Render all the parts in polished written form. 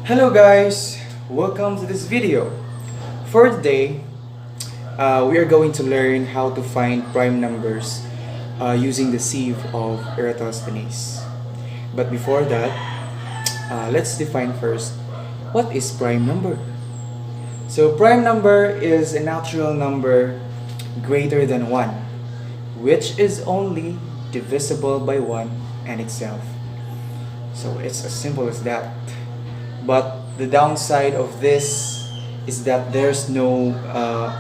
Hello guys, welcome to this video. For today, we are going to learn how to find prime numbers using the Sieve of Eratosthenes. But before that, let's define first what is prime number. So prime number is a natural number greater than 1, which is only divisible by 1 and itself. So it's as simple as that. But the downside of this is that there's no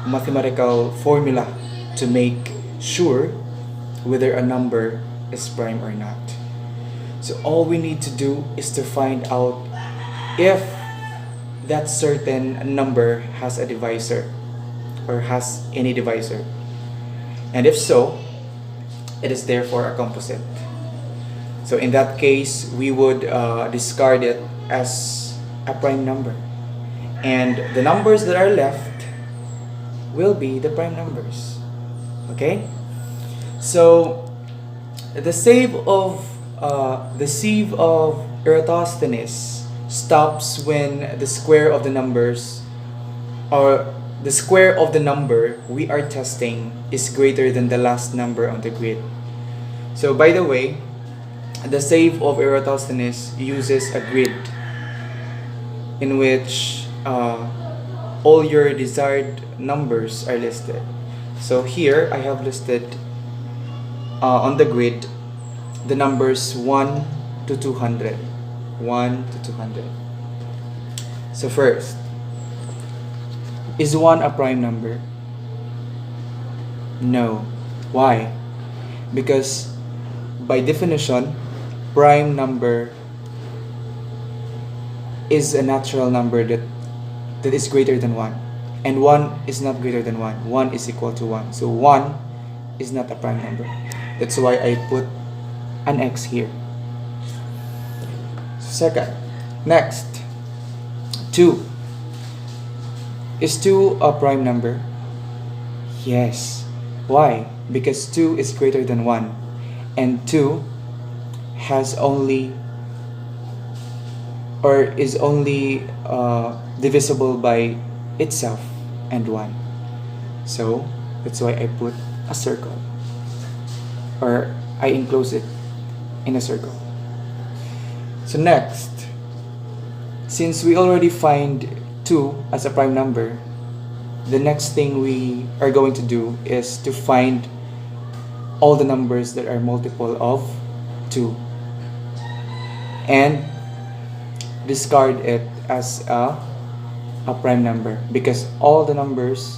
mathematical formula to make sure whether a number is prime or not. So all we need to do is to find out if that certain number has a divisor or has any divisor. And if so, it is therefore a composite. So in that case, we would discard it as a prime number, and the numbers that are left will be the prime numbers. Okay, so the sieve of Eratosthenes stops when the square of the numbers, or the square of the number we are testing, is greater than the last number on the grid. So by the way, the sieve of Eratosthenes uses a grid in which all your desired numbers are listed. So here I have listed on the grid the numbers 1 to 200. 1 to 200. So first, is 1 a prime number? No. Why? Because by definition, prime number is a natural number that is greater than 1, and 1 is not greater than 1. 1 is equal to 1. So 1 is not a prime number. That's why I put an X here. Second, next, 2. Is 2 a prime number? Yes. Why? Because 2 is greater than 1, and 2 has only, or is only divisible by itself and 1. So that's why I put a circle, or I enclose it in a circle. So next, since we already find 2 as a prime number, the next thing we are going to do is to find all the numbers that are multiple of 2 and discard it as a prime number, because all the numbers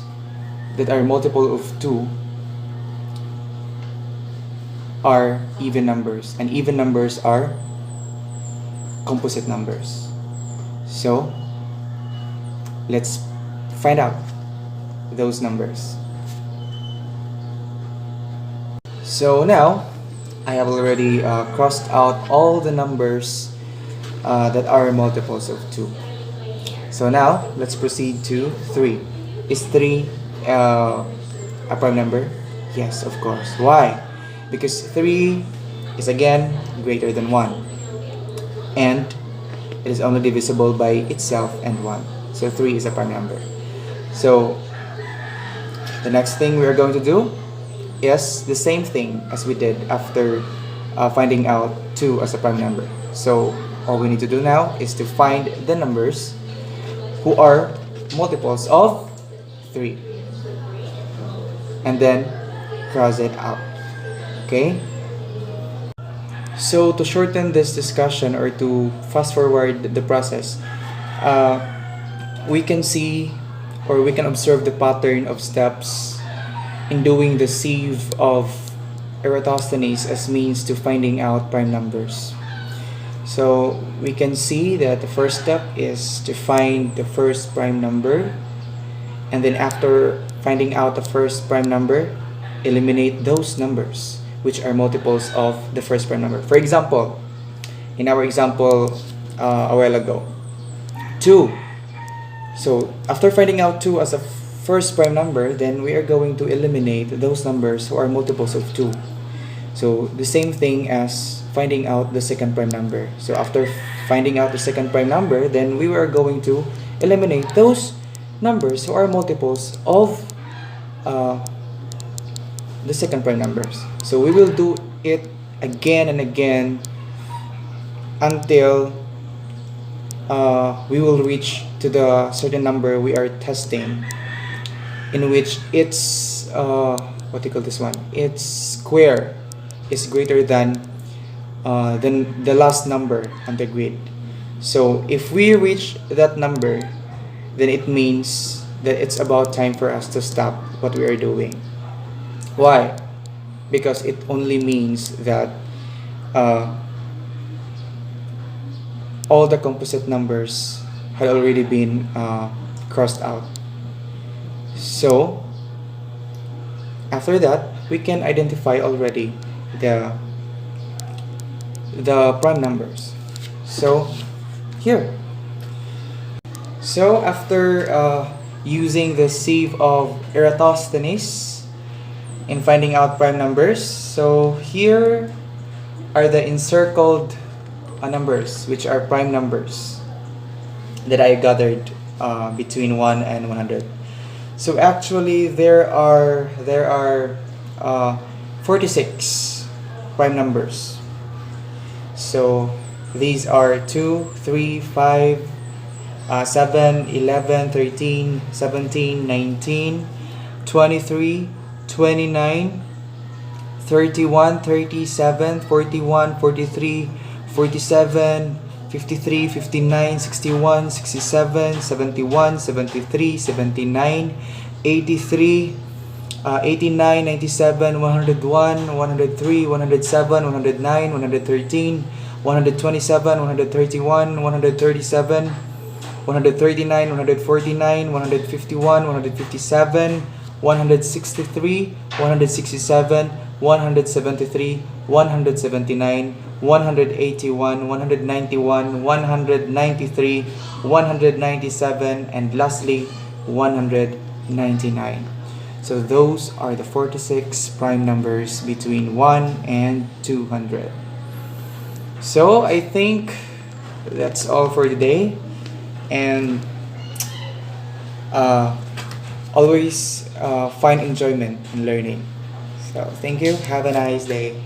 that are multiple of 2 are even numbers, and even numbers are composite numbers. So let's find out those numbers. So now I have already crossed out all the numbers that are multiples of 2. So now let's proceed to 3. Is 3 a prime number? Yes, of course. Why? Because 3 is again greater than 1, and it is only divisible by itself and 1. So 3 is a prime number. So the next thing we are going to do is the same thing as we did after finding out 2 as a prime number. So all we need to do now is to find the numbers who are multiples of 3, and then cross it out. Okay? So to shorten this discussion, or to fast forward the process, we can see, or we can observe the pattern of steps in doing the sieve of Eratosthenes as means to finding out prime numbers. So we can see that the first step is to find the first prime number, and then after finding out the first prime number, eliminate those numbers which are multiples of the first prime number. For example, in our example a while ago, 2. So after finding out 2 as a first prime number, then we are going to eliminate those numbers who are multiples of 2. So the same thing as finding out the second prime number. So after finding out the second prime number, then we are going to eliminate those numbers who are multiples of uh, the second prime numbers. So we will do it again and again until we will reach to the certain number we are testing, in which its what do you call this one? Its square is greater than the last number on the grid. So if we reach that number, then it means that it's about time for us to stop what we are doing. Why? Because it only means that all the composite numbers had already been crossed out. So after that, we can identify already the prime numbers. So here. So after using the sieve of Eratosthenes in finding out prime numbers, so here are the encircled numbers, which are prime numbers that I gathered between 1 and 100. So actually there are 46 prime numbers. So these are 2, 3, 5, 7, 11, 13, 17, 19, 23, 29, 31, 37, 41, 43, 47, 53, 59, 61, 67, 71, 73, 79, 83, 89, 97, 101, 103, 107, 109, 113, 127, 131, 137, 139, 149, 151, 157, 163, 167, 173, 179, 181, 191, 193, 197, and lastly 199. So those are the 46 prime numbers between 1 and 200. So I think that's all for today, and always find enjoyment in learning. So thank you. Have a nice day.